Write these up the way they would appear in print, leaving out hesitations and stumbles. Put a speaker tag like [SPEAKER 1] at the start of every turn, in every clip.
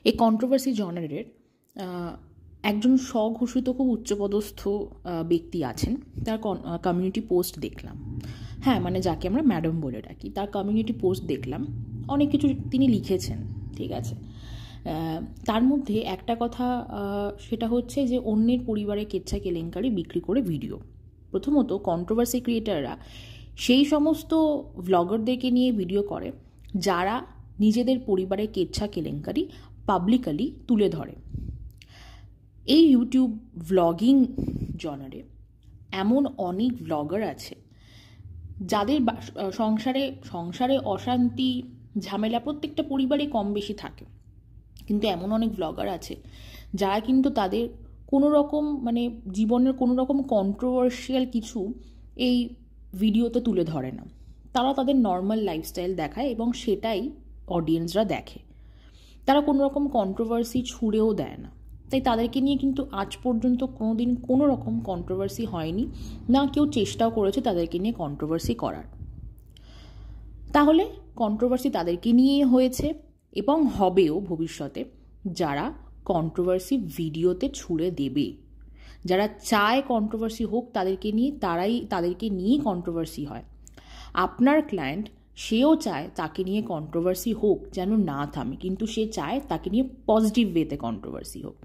[SPEAKER 1] এই কন্ট্রোভার্সি জনারের একজন স্বঘোষিত খুব উচ্চপদস্থ ব্যক্তি আছেন, তার কমিউনিটি পোস্ট দেখলাম। হ্যাঁ, মানে যাকে আমরা ম্যাডাম বলে ডাকি, তার কমিউনিটি পোস্ট দেখলাম, অনেক কিছু তিনি লিখেছেন, ঠিক আছে। তার মধ্যে একটা কথা, সেটা হচ্ছে যে অন্যের পরিবারে কেচ্ছা কেলেঙ্কারি বিক্রি করে ভিডিও। প্রথমত, কন্ট্রোভার্সি ক্রিয়েটাররা সেই সমস্ত ভ্লগারদেরকে নিয়ে ভিডিও করে যারা নিজেদের পরিবারের কেচ্ছা কেলেঙ্কারি পাবলিকালি তুলে ধরে। এই ইউটিউব ভ্লগিং জনারে এমন অনেক ভ্লগার আছে যাদের সংসারে অশান্তি ঝামেলা প্রত্যেকটা পরিবারে কম বেশি থাকে, কিন্তু এমন অনেক ভ্লগার আছে যারা কিন্তু তাদের কোনো রকম মানে জীবনের কোনো রকম কন্ট্রোভার্সিয়াল কিছু এই ভিডিওতে তুলে ধরে না। তারা তাদের নর্মাল লাইফস্টাইল দেখায় এবং সেটাই অডিয়েন্সরা দেখে। তারা কোনো রকম কন্ট্রোভার্সি ছুঁড়েও দেয় না। তাই তাদেরকে নিয়ে কিন্তু আজ পর্যন্ত কোনো দিন কোনো রকম কন্ট্রোভার্সি হয়নি, না কেউ চেষ্টাও করেছে তাদেরকে নিয়ে কন্ট্রোভার্সি করার। তাহলে কন্ট্রোভার্সি তাদেরকে নিয়েই হয়েছে এবং হবেও ভবিষ্যতে, যারা কন্ট্রোভার্সি ভিডিওতে ছুড়ে দেবে। যারা চায় কন্ট্রোভার্সি হোক তাদেরকে নিয়েই কন্ট্রোভার্সি হয়। আপনার ক্লায়েন্ট সেও চায় তাকে নিয়ে কন্ট্রোভার্সি হোক, যেন না থামে, কিন্তু সে চায় তাকে নিয়ে পজিটিভ ওয়েতে কন্ট্রোভার্সি হোক।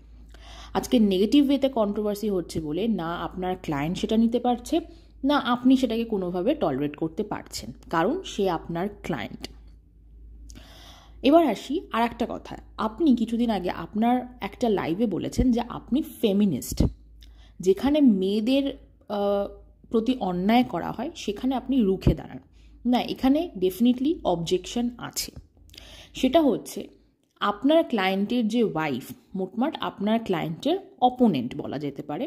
[SPEAKER 1] আজকে নেগেটিভ ওয়েতে কন্ট্রোভার্সি হচ্ছে বলে না আপনার ক্লায়েন্ট সেটা নিতে পারছে, না আপনি সেটাকে কোনোভাবে টলারেট করতে পারছেন, কারণ সে আপনার ক্লায়েন্ট। এবার আসি আর একটা কথা। আপনি কিছুদিন আগে আপনার একটা লাইভে বলেছেন যে আপনি ফেমিনিস্ট। যেখানে মেয়েদের প্রতি অন্যায় করা হয় সেখানে আপনি রুখে দাঁড়ান না। এখানে ডেফিনেটলি অবজেকশন আছে। সেটা হচ্ছে আপনার ক্লায়েন্টের যে ওয়াইফ, মোটমাট আপনার ক্লায়েন্টের অপোনেন্ট বলা যেতে পারে,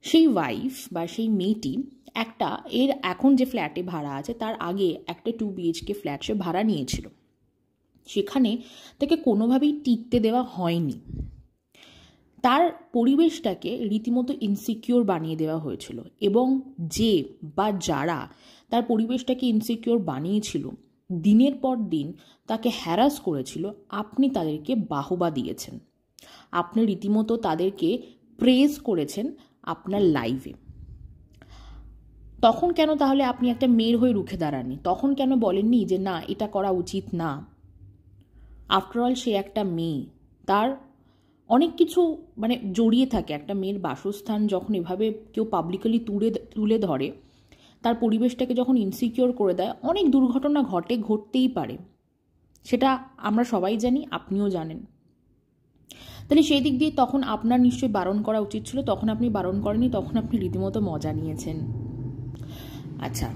[SPEAKER 1] সেই ওয়াইফ বা সেই মেয়েটি এখন যে ফ্ল্যাটে ভাড়া আছে তার আগে একটা 2 BHK ফ্ল্যাট সে ভাড়া নিয়েছিল। সেখানে তাকে কোনোভাবেই টিকতে দেওয়া হয়নি। তার পরিবেশটাকে রীতিমতো ইনসিকিওর বানিয়ে দেওয়া হয়েছিল এবং যে বা যারা তার পরিবেশটাকে ইনসিকিওর বানিয়েছিল, দিনের পর দিন তাকে হ্যারাস করেছিল, আপনি তাদেরকে বাহবা দিয়েছেন। আপনি রীতিমতো তাদেরকে প্রেজ করেছেন আপনার লাইভে। তখন কেন তাহলে আপনি একটা মেয়ের হয়ে রুখে দাঁড়াননি? তখন কেন বলেননি যে না, এটা করা উচিত না? আফটারঅল সে একটা মেয়ে, তার অনেক কিছু মানে জড়িয়ে থাকে। একটা মেয়ের বাসস্থান যখন এভাবে কেউ পাবলিকালি তুলে ধরে, তার পরিবেশটাকে যখন ইনসিকিওর করে দেয়, অনেক দুর্ঘটনা ঘটতেই পারে। সেটা আমরা সবাই জানি, আপনিও জানেন। তাহলে সেই দিক দিয়ে তখন আপনার নিশ্চয়ই বারণ করা উচিত ছিল। তখন আপনি বারণ করেননি, তখন আপনি রীতিমতো মজা নিয়েছেন। আচ্ছা,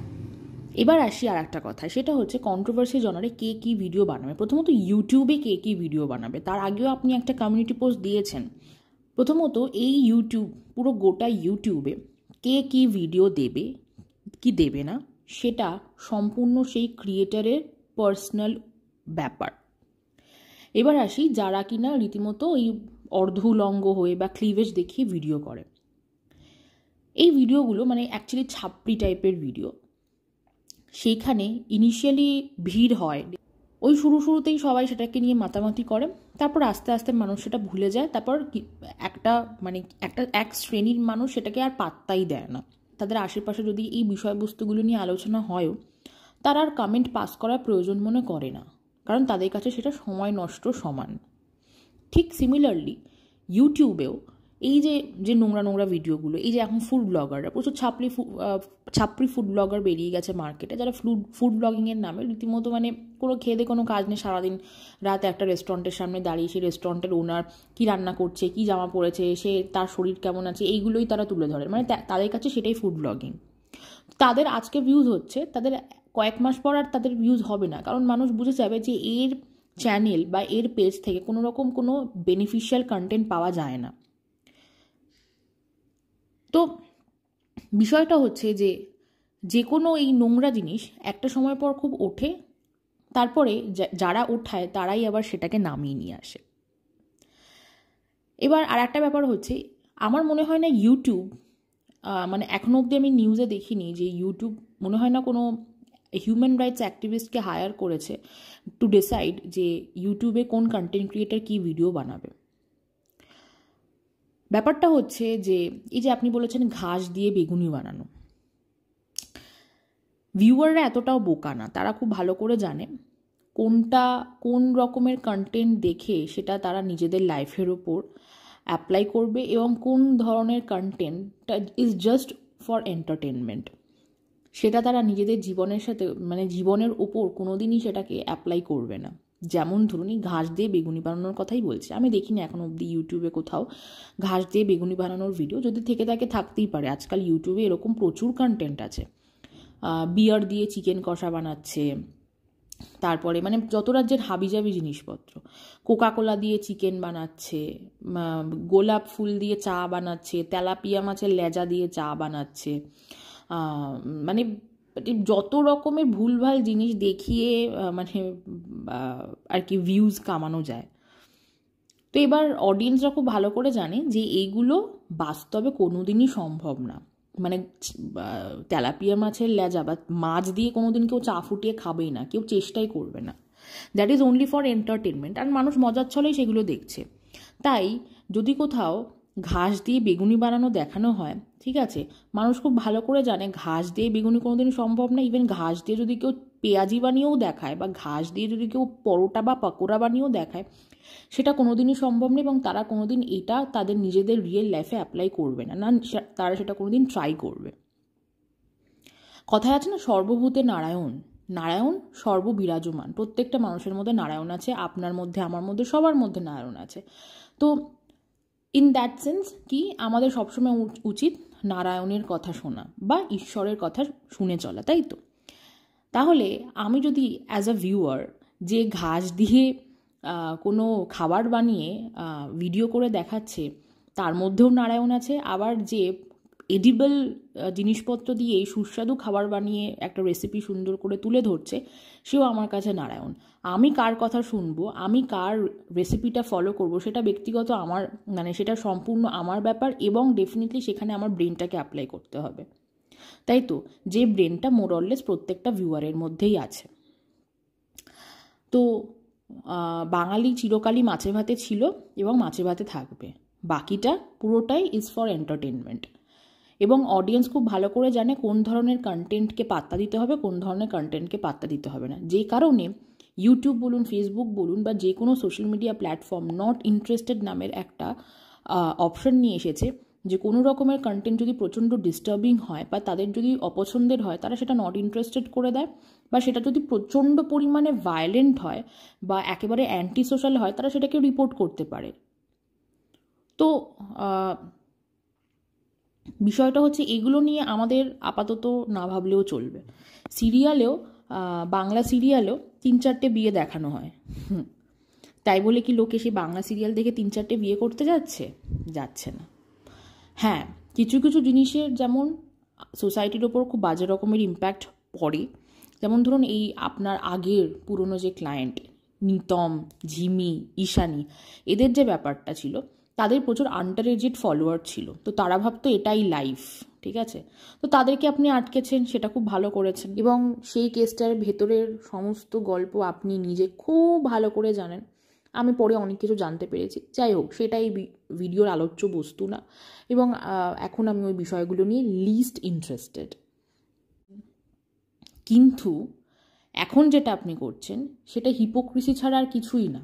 [SPEAKER 1] এবার আসি আর একটা কথা। সেটা হচ্ছে কন্ট্রোভার্সি জনারে কে কী ভিডিও বানাবে। প্রথমত ইউটিউবে কে কী ভিডিও বানাবে, তার আগেও আপনি একটা কমিউনিটি পোস্ট দিয়েছেন। প্রথমত এই পুরো গোটা ইউটিউবে কে কী ভিডিও দেবে কি দেবে না সেটা সম্পূর্ণ সেই ক্রিয়েটারের পার্সোনাল ব্যাপার। এবার আসি যারা কিনা রীতিমতো এই অর্ধউলঙ্গ হয়ে বা ক্লিভেজ দেখিয়ে ভিডিও করে। এই ভিডিওগুলো মানে অ্যাকচুয়ালি ছাপড়ি টাইপের ভিডিও। সেইখানে ইনিশিয়ালি ভিড় হয়, ওই শুরুতেই সবাই সেটাকে নিয়ে মাতামাতি করে, তারপর আস্তে আস্তে মানুষ সেটা ভুলে যায়। তারপর এক শ্রেণীর মানুষ সেটাকে আর পাত্তাই দেয় না। তাদের আশেপাশে যদি এই বিষয়বস্তুগুলো নিয়ে আলোচনা হয়ও, তারা আর কমেন্ট পাস করার প্রয়োজন মনে করে না, কারণ তাদের কাছে সেটা সময় নষ্ট সমান। ঠিক সিমিলারলি ইউটিউবেও এই যে নোংরা ভিডিওগুলো, এই যে এখন ফুড ব্লগাররা, প্রচুর ছাপড়ি ফুড ব্লগার বেরিয়ে গেছে মার্কেটে, যারা ফুড ব্লগিংয়ের নামে রীতিমতো মানে কোনো খেয়ে কোনো কাজ নেই, সারাদিন রাত একটা রেস্টুরেন্টের সামনে দাঁড়িয়ে সেই রেস্টুরেন্টের ওনার কী রান্না করছে, কী জামা পরেছে, তার শরীর কেমন আছে, এইগুলোই তারা তুলে ধরে। মানে তাদের কাছে সেটাই ফুড ব্লগিং। তাদের আজকে ভিউজ হচ্ছে, তাদের কয়েক মাস পর আর তাদের ভিউজ হবে না, কারণ মানুষ বুঝে যাবে যে এর চ্যানেল বা এর পেজ থেকে কোনো রকম কোনো বেনিফিশিয়াল কন্টেন্ট পাওয়া যায় না। তো বিষয়টা হচ্ছে যে কোনো এই নোংরা জিনিস একটা সময় পর খুব ওঠে, তারপরে যারা ওঠায় তারাই আবার সেটাকে নামিয়ে নিয়ে আসে। এবার আর একটা ব্যাপার হচ্ছে, আমার মনে হয় না ইউটিউব মানে এখনো অবধি আমি নিউজে দেখিনি যে ইউটিউব মনে হয় না কোনো হিউম্যান রাইটস অ্যাক্টিভিস্টকে হায়ার করেছে টু ডিসাইড যে ইউটিউবে কোন কন্টেন্ট ক্রিয়েটার কী ভিডিও বানাবে। ব্যাপারটা হচ্ছে যে এই যে আপনি বলেছেন ঘাস দিয়ে বেগুনি বানানো, ভিউয়াররা এতটাও বোকা না, তারা খুব ভালো করে জানে কোন রকমের কন্টেন্ট দেখে সেটা তারা নিজেদের লাইফের ওপর অ্যাপ্লাই করবে এবং কোন ধরনের কন্টেন্টটা ইজ জাস্ট ফর এন্টারটেনমেন্ট, সেটা তারা নিজেদের জীবনের সাথে মানে জীবনের ওপর কোনোদিনই সেটাকে অ্যাপ্লাই করবে না। যেমন ধরুন এই ঘাস দিয়ে বেগুনি বানানোর কথাই বলছি, আমি দেখিনি এখন অবধি ইউটিউবে কোথাও ঘাস দিয়ে বেগুনি বানানোর ভিডিও, যদি থেকে থাকে থাকতেই পারে, আজকাল ইউটিউবে এরকম প্রচুর কন্টেন্ট আছে। বিয়ার দিয়ে চিকেন কষা বানাচ্ছে, তারপরে মানে যত রাজ্যের হাবিজাবি জিনিসপত্র, কোকাকোলা দিয়ে চিকেন বানাচ্ছে, গোলাপ ফুল দিয়ে চা বানাচ্ছে, তেলাপিয়া মাছের লেজা দিয়ে চা বানাচ্ছে, মানে যত রকমের ভুলভাল জিনিস দেখিয়ে মানে আর কি ভিউজ কামানো যায়। তো এবার অডিয়েন্সরা খুব ভালো করে জানে যে এইগুলো বাস্তবে কোনোদিনই সম্ভব না, মানে তেলাপিয়া মাছের লেজা বা মাছ দিয়ে কোনোদিন কেউ চা ফুটিয়ে খাবেই না, কেউ চেষ্টাই করবে না, that is only for entertainment, আর মানুষ মজার ছলেই সেগুলো দেখছে। তাই যদি কোথাও ঘাস দিয়ে বেগুনি বানানো দেখানো হয়, ঠিক আছে, মানুষ খুব ভালো করে জানে ঘাস দিয়ে বেগুনি কোনোদিন সম্ভব না। ইভেন ঘাস দিয়ে যদি কেউ পেঁয়াজি বানিয়েও দেখায় বা ঘাস দিয়ে যদি কেউ পরোটা বা পকোড়া বানিয়েও দেখায়, সেটা কোনোদিনই সম্ভব না এবং তারা কোনোদিন এটা তাদের নিজেদের রিয়েল লাইফে অ্যাপ্লাই করবে না, তারা সেটা কোনোদিন ট্রাই করবে। কথায় আছে না, সর্বভূতে নারায়ণ, নারায়ণ সর্ববিরাজমান, প্রত্যেকটা মানুষের মধ্যে নারায়ণ আছে, আপনার মধ্যে, আমার মধ্যে, সবার মধ্যে নারায়ণ আছে। তো ইন দ্যাট সেন্স কি আমাদের সবসময় উচিত নারায়ণের কথা শোনা বা ঈশ্বরের কথা শুনে চলা, তাই তো? তাহলে আমি যদি অ্যাজ আ ভিউয়ার যে ঘাস দিয়ে কোনো খাবার বানিয়ে ভিডিও করে দেখাচ্ছে তার মধ্যেও নারায়ণ আছে, আবার যে এডিবল জিনিসপত্র দিয়ে সুস্বাদু খাবার বানিয়ে একটা রেসিপি সুন্দর করে তুলে ধরছে সেও আমার কাছে নারায়ণ। আমি কার কথা শুনবো, আমি কার রেসিপিটা ফলো করব, সেটা ব্যক্তিগত আমার, মানে সেটা সম্পূর্ণ আমার ব্যাপার এবং ডেফিনেটলি সেখানে আমার ব্রেনটাকে অ্যাপ্লাই করতে হবে, তাই তো? যে ব্রেনটা মোরলেস প্রত্যেকটা ভিউয়ারের মধ্যেই আছে। তো বাঙালি চিরকালই মাছে ভাতে ছিল এবং মাছে ভাতে থাকবে, বাকিটা পুরোটাই ইজ ফর এন্টারটেনমেন্ট। এবং অডিয়েন্স খুব ভালো করে জানে কোন ধরনের কন্টেন্টকে পাত্তা দিতে হবে, কোন ধরনের কন্টেন্টকে পাত্তা দিতে হবে না। যে কারণে ইউটিউব বলুন, ফেসবুক বলুন বা যে কোনো social media platform not interested নামের একটা অপশন নিয়ে এসেছে, যে কোনো রকমের কন্টেন্ট যদি প্রচণ্ড ডিস্টার্বিং হয় বা তাদের যদি অপছন্দের হয়, তারা সেটা নট ইন্টারেস্টেড করে দেয়, বা সেটা যদি প্রচণ্ড পরিমাণে ভায়োলেন্ট হয় বা একেবারে অ্যান্টি সোশ্যাল হয়, তারা সেটাকে রিপোর্ট করতে পারে। তো বিষয়টা হচ্ছে এগুলো নিয়ে আমাদের আপাতত না ভাবলেও চলবে। সিরিয়ালেও, বাংলা সিরিয়ালেও 3-4টে বিয়ে দেখানো হয়, তাই বলে কি লোকে সেই বাংলা সিরিয়াল দেখে 3-4টে বিয়ে করতে যাচ্ছে না। হ্যাঁ, কিছু কিছু জিনিসের যেমন সোসাইটির ওপর খুব বাজে রকমের ইম্প্যাক্ট পড়ে, যেমন ধরুন এই আপনার আগের পুরনো যে ক্লায়েন্ট নিতম, ঝিমি, ঈশানী, এদের যে ব্যাপারটা ছিল, তাদের প্রচুর আন্ডার এজেড ফলোয়ার ছিল, তো তারা ভাবতো এটাই লাইফ, ঠিক আছে? তো তাদেরকে আপনি আটকেছেন, সেটা খুব ভালো করেছেন এবং সেই কেসটার ভেতরের সমস্ত গল্প আপনি নিজে খুব ভালো করে জানেন। আমি পরে অনেক কিছু জানতে পেরেছি, যাই হোক, সেটাই ভিডিওর আলোচ্য বস্তু না এবং এখন আমি ওই বিষয়গুলো নিয়ে লিস্ট ইন্টারেস্টেড। কিন্তু এখন যেটা আপনি করছেন সেটা হিপোক্রিসি ছাড়া আর কিছুই না,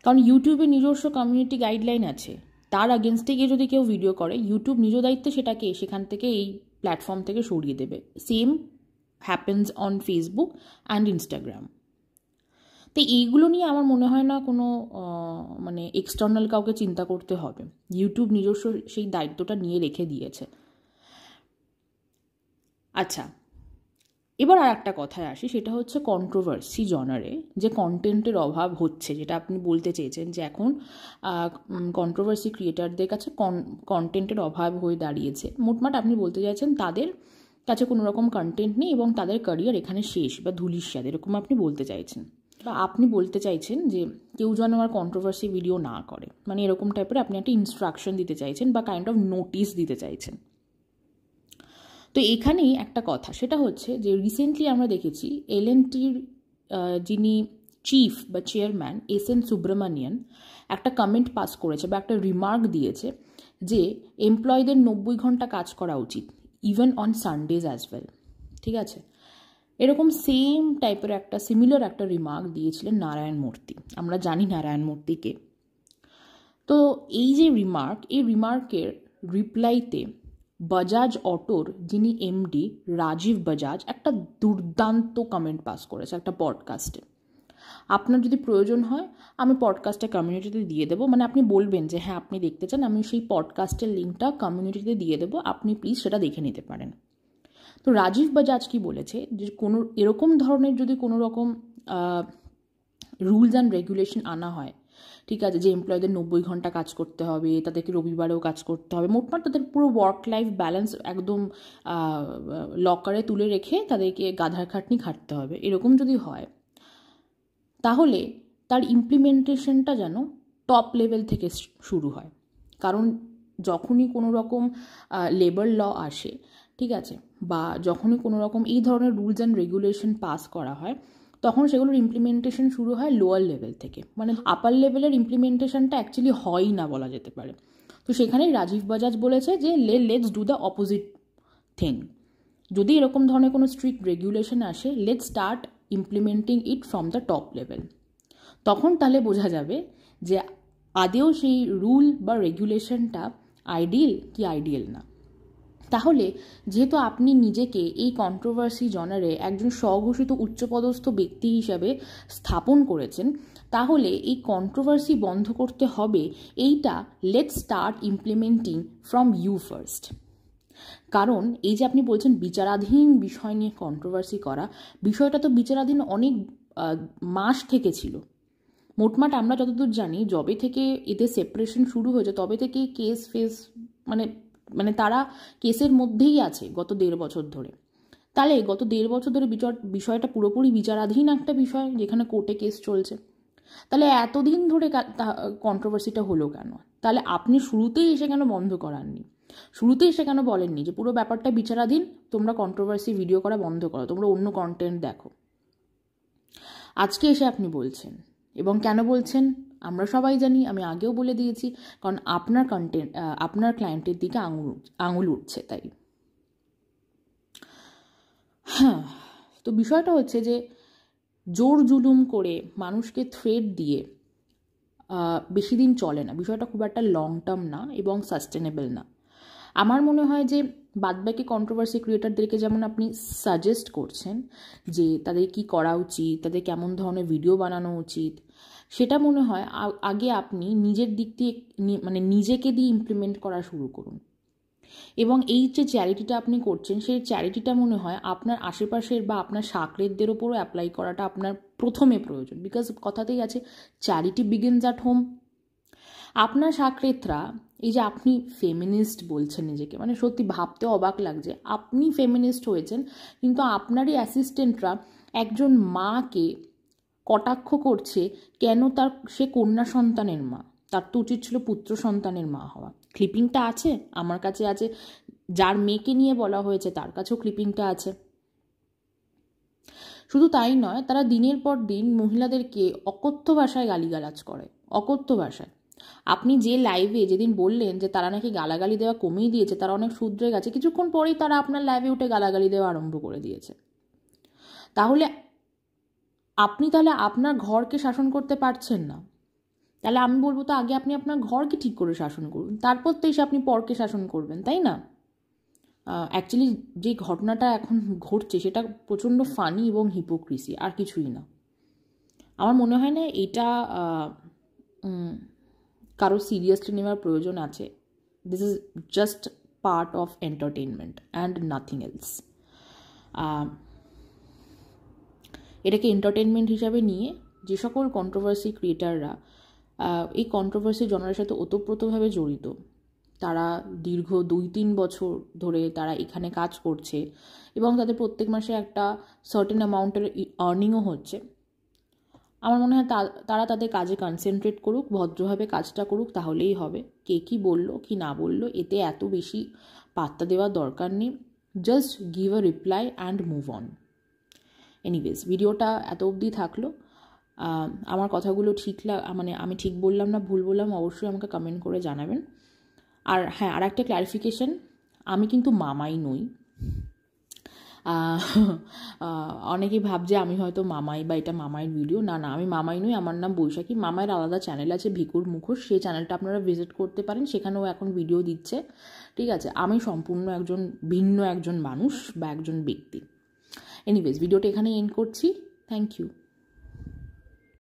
[SPEAKER 1] কারণ ইউটিউবে নিজস্ব কমিউনিটি গাইডলাইন আছে, তার আগেনস্টে গিয়ে যদি কেউ ভিডিও করে, ইউটিউব নিজ দায়িত্বে সেটাকে সেখান থেকে এই প্ল্যাটফর্ম থেকে সরিয়ে দেবে। Same happens on Facebook and Instagram. তো এইগুলো নিয়ে আমার মনে হয় না কোনো মানে এক্সটার্নাল কাউকে চিন্তা করতে হবে, ইউটিউব নিজস্ব সেই দায়িত্বটা নিয়ে রেখে দিয়েছে। আচ্ছা, এবার আর একটা কথায় আসি, সেটা হচ্ছে কন্ট্রোভার্সি জনারে যে কন্টেন্টের অভাব হচ্ছে, যেটা আপনি বলতে চেয়েছেন যে এখন কন্ট্রোভার্সি ক্রিয়েটারদের কাছে কন্টেন্টের অভাব হয়ে দাঁড়িয়েছে। মোটমাট আপনি বলতে চাইছেন তাদের কাছে কোনো রকম কন্টেন্ট নেই এবং তাদের ক্যারিয়ার এখানে শেষ বা ধুলিস্বাদ, এরকম আপনি বলতে চাইছেন। বা আপনি বলতে চাইছেন যে কেউ যেন আমার কন্ট্রোভার্সি ভিডিও না করে, মানে এরকম টাইপের আপনি একটা ইনস্ট্রাকশন দিতে চাইছেন বা কাইন্ড অফ নোটিস দিতে চাইছেন। তো তো এখানেই একটা কথা, সেটা হচ্ছে যে রিসেন্টলি আমরা দেখেছি এলএনটির যিনি চিফ বা চেয়ারম্যান এস.এন. সুব্রমণিয়ান একটা কমেন্ট পাস করেছে বা একটা রিমার্ক দিয়েছে যে এমপ্লয়ীদের 90 ঘন্টা কাজ করা উচিত, even on Sundays as well. ঠিক আছে, এরকম সেম টাইপের একটা সিমিলার একটা রিমার্ক দিয়েছিলেন নারায়ণ মূর্তি। আমরা জানি নারায়ণ মূর্তিকে। তো এই যে রিমার্ক, এই রিমার্কের রিপ্লাইতে বাজাজ অটোর যিনি এমডি রাজীব বাজাজ একটা দুর্দান্ত কমেন্ট পাস করেছে একটা পডকাস্টে। আপনার যদি প্রয়োজন হয় আমি পডকাস্টটা কমিউনিটিতে দিয়ে দেবো, মানে আপনি বলবেন যে হ্যাঁ আপনি দেখতে চান, আমি সেই পডকাস্টের লিঙ্কটা কমিউনিটিতে দিয়ে দেবো, আপনি প্লিজ সেটা দেখে নিতে পারেন। তো রাজীব বাজাজ কি বলেছে যে কোনো এরকম ধরনের যদি কোনো রকম রুলস অ্যান্ড রেগুলেশন আনা হয়, ঠিক আছে, যে এমপ্লয়ীদের 90 ঘন্টা কাজ করতে হবে, তাদেরকে রবিবারেও কাজ করতে হবে, মোটমাট তাদের পুরো ওয়ার্ক লাইফ ব্যালেন্স একদম লকারে তুলে রেখে তাদেরকে গাধার খাটনি খাটতে হবে, এরকম যদি হয় তাহলে তার ইমপ্লিমেন্টেশনটা যেন টপ লেভেল থেকে শুরু হয়। কারণ যখনই কোনো রকম লেবার ল আসে, ঠিক আছে, বা যখনই কোনো রকম এই ধরনের রুলস অ্যান্ড রেগুলেশন পাস করা হয়, তখন সেগুলোর ইমপ্লিমেন্টেশন শুরু হয় লোয়ার লেভেল থেকে, মানে আপার লেভেলের ইমপ্লিমেন্টেশনটা অ্যাকচুয়ালি হয়ই না বলা যেতে পারে। তো সেখানেই রাজীব বাজাজ বলেছে যে let's do the opposite thing. যদি এরকম ধরনের কোনো স্ট্রিক্ট রেগুলেশন আসে, let's start implementing it from the top level. তখন তাহলে বোঝা যাবে যে আদেও সেই রুল বা রেগুলেশনটা আইডিয়াল কি আইডিয়াল না। তাহলে যেহেতু আপনি নিজেকে এই কন্ট্রোভার্সি জনারে একজন স্বঘোষিত উচ্চপদস্থ ব্যক্তি হিসাবে স্থাপন করেছেন, তাহলে এই কন্ট্রোভার্সি বন্ধ করতে হবে এইটা let's start implementing from you first. কারণ এই যে আপনি বলছেন বিচারাধীন বিষয় নিয়ে কন্ট্রোভার্সি করা, বিষয়টা তো বিচারাধীন অনেক মাস থেকে ছিল। মোটমাট আমরা যতদূর জানি যবে থেকে এদের সেপারেশন শুরু হয়েছে তবে থেকে কেস ফেস মানে তারা কেসের মধ্যেই আছে গত 1.5 বছর ধরে। তাহলে গত 1.5 বছর ধরে বিষয়টা পুরোপুরি বিচারাধীন একটা বিষয় যেখানে কোর্টে কেস চলছে। তাহলে এতদিন ধরে কন্ট্রোভার্সিটা হলো কেন? তাহলে আপনি শুরুতেই এসে কেন বন্ধ করাননি? শুরুতেই এসে কেন বলেননি যে পুরো ব্যাপারটা বিচারাধীন, তোমরা কন্ট্রোভার্সি ভিডিও করা বন্ধ করো, তোমরা অন্য কন্টেন্ট দেখো? আজকে এসে আপনি বলছেন, এবং কেন বলছেন আমরা সবাই জানি, আমি আগেও বলে দিয়েছি, কারণ আপনার কন্টেন্ট আপনার ক্লায়েন্টের দিকে আঙুল উঠছে তাই। হ্যাঁ, তো বিষয়টা হচ্ছে যে জোর জুলুম করে মানুষকে থ্রেট দিয়ে বেশি দিন চলে না, বিষয়টা খুব একটা লং টার্ম না এবং সাস্টেনেবল না। আমার মনে হয় যে বাদবাকি কন্ট্রোভার্সি ক্রিয়েটারদেরকে যেমন আপনি সাজেস্ট করছেন যে তাদের কি করা উচিত, তাদের কেমন ধরনের ভিডিও বানানো উচিত, সেটা মনে হয় আগে আপনি নিজের দিক দিয়ে মানে নিজেকে দিয়ে ইমপ্লিমেন্ট করা শুরু করুন। এবং এই যে চ্যারিটিটা আপনি করছেন, সেই চ্যারিটিটা মনে হয় আপনার আশেপাশের বা আপনার সাকরেতদের ওপরও অ্যাপ্লাই করাটা আপনার প্রথমে প্রয়োজন। বিকজ কথাতেই আছে চ্যারিটি বিগিনস অ্যাট হোম। আপনার সাকরেতরা, এই যে আপনি ফেমিনিস্ট বলছেন নিজেকে, মানে সত্যি ভাবতে অবাক লাগছে, আপনি ফেমিনিস্ট হয়েছেন কিন্তু আপনারই অ্যাসিস্ট্যান্টরা একজন মাকে কটাক্ষ করছে কেন সে কন্যা সন্তানের মা, তার তো উচিত ছিল পুত্র সন্তানের মা হওয়া। ক্লিপিংটা আছে, আমার কাছে আছে, যার মেয়েকে নিয়ে বলা হয়েছে তার কাছেও ক্লিপিংটা আছে। শুধু তাই নয়, তারা দিনের পর দিন মহিলাদেরকে অকথ্য ভাষায় গালিগালাজ করে, অকথ্য ভাষায়। আপনি যে লাইভে যেদিন বললেন যে তারা নাকি গালাগালি দেওয়া কমিয়ে দিয়েছে, তারা অনেক শুধরে গেছে, কিছুক্ষণ পরেই তারা আপনার লাইভে উঠে গালাগালি দেওয়া আরম্ভ করে দিয়েছে। তাহলে আপনার ঘরকে শাসন করতে পারছেন না, তাহলে আমি বলবো তো আগে আপনি আপনার ঘরকে ঠিক করে শাসন করুন, তারপর তো এসে আপনি পরকে শাসন করবেন, তাই না? অ্যাকচুয়ালি যে ঘটনাটা এখন ঘটছে সেটা প্রচণ্ড ফানি এবং হিপোক্রিসি, আর কিছুই না। আমার মনে হয় না এটা কারো সিরিয়াসলি নেওয়ার প্রয়োজন আছে। This is just part of entertainment and nothing else. এটাকে এন্টারটেনমেন্ট হিসাবে নিয়ে যে সকল কন্ট্রোভার্সি ক্রিয়েটাররা এই কন্ট্রোভার্সি জনারের সাথে ওতপ্রোতভাবে জড়িত, তারা দীর্ঘ 2-3 বছর ধরে তারা এখানে কাজ করছে এবং তাদের প্রত্যেক মাসে একটা সার্টেন অ্যামাউন্টের আর্নিংও হচ্ছে। আমার মনে হয় তারা তাদের কাজে কনসেন্ট্রেট করুক, ভদ্রভাবে কাজটা করুক, তাহলেই হবে। কে কী বললো কি না বললো এতে এত বেশি পাত্তা দেওয়ার দরকার নেই। Just give a reply and move on. Anyways, ভিডিওটা এত অবধি থাকলো। আমার কথাগুলো মানে আমি ঠিক বললাম না ভুল বললাম অবশ্যই আমাকে কমেন্ট করে জানাবেন। আর হ্যাঁ, আর একটা ক্ল্যারিফিকেশন, আমি কিন্তু মামাই নই। অনেকেই ভাবছে আমি হয়তো মামাই বা এটা মামাইয়ের ভিডিও। না, আমি মামাই নই, আমার নাম বৈশাখী। মামাইয়ের আলাদা চ্যানেল আছে ভিকুর মুখোশ, সেই চ্যানেলটা আপনারা ভিজিট করতে পারেন, সেখানেও এখন ভিডিও দিচ্ছে। ঠিক আছে, আমি সম্পূর্ণ ভিন্ন একজন মানুষ বা একজন ব্যক্তি। এনিওয়েজ, ভিডিওটা এখানেই এন্ড করছি। Thank you.